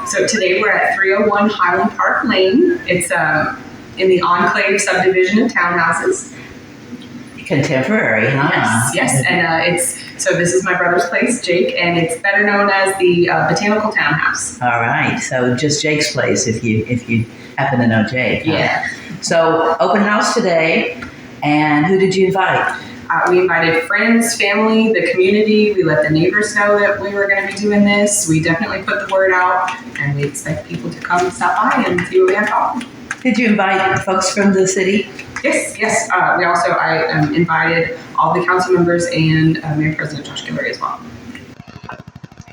So today we're at 301 Highland Park Lane. It's in the Enclave subdivision of townhouses. Contemporary, huh? Yes, and so this is my brother's place, Jake, and it's better known as the Botanical Townhouse. All right, so just Jake's place if you happen to know Jake. Huh? Yeah. So open house today, and who did you invite? We invited friends, family, the community. We let the neighbors know that we were going to be doing this. We definitely put the word out, and we expect people to come stop by and see what we have to offer. Did you invite folks from the city? Yes. I invited all the council members and Mayor President Josh Guillory as well.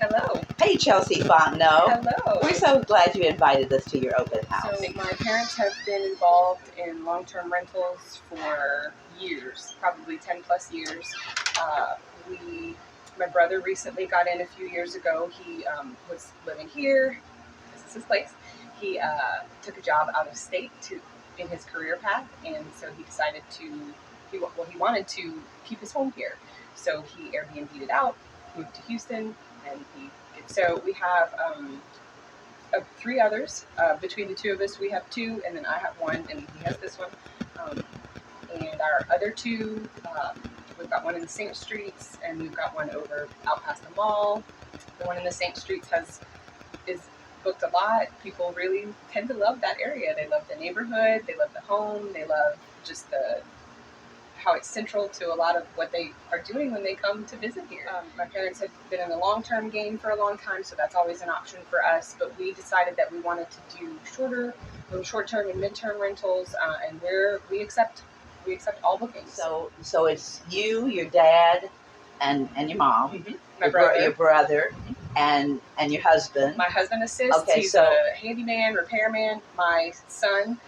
Hello. Hey, Chelsea Fontenot. Hello. We're so glad you invited us to your open house. So my parents have been involved in long-term rentals for years, probably 10 plus years. My brother recently got in a few years ago. He was living here. This is his place. He took a job out of state in his career path, and so he decided he wanted to keep his home here. So he Airbnb'd it out, moved to Houston, and so we have 3 others. Between the 2 of us, we have 2, and then I have 1, and he has this one. And our other 2, we've got one in the St. Streets, and we've got one over out past the mall. The one in the St. Streets is booked a lot. People really tend to love that area. They love the neighborhood, they love the home, they love just how it's central to a lot of what they are doing when they come to visit here. My parents have been in the long-term game for a long time, so that's always an option for us, but we decided that we wanted to do short-term and mid-term rentals, and we accept all bookings. So it's you, your dad, and your mom, mm-hmm. your brother, and your husband. My husband assists. Okay, he's a handyman, repairman. My son,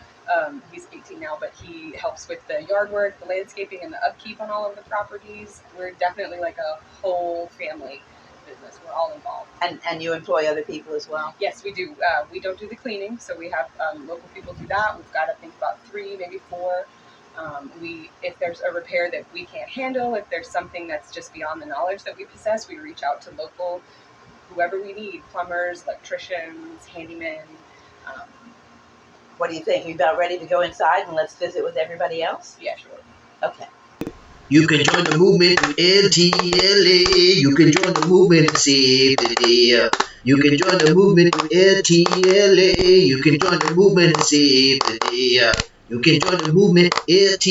he's 18 now, but he helps with the yard work, the landscaping, and the upkeep on all of the properties. We're definitely like a whole family business. We're all involved. And you employ other people as well? Yes, we do. We don't do the cleaning, so we have local people do that. We've got, I think, about 3, maybe 4. If there's a repair that we can't handle, if there's something that's just beyond the knowledge that we possess, we reach out to local, whoever we need, plumbers, electricians, handymen. What do you think? You about ready to go inside and let's visit with everybody else? Yeah, sure. Okay. You can join the movement with LTLA. You can join the movement and save the day. You can join the movement with LTLA. You can join the movement and save the day. You can join the movement LTLA.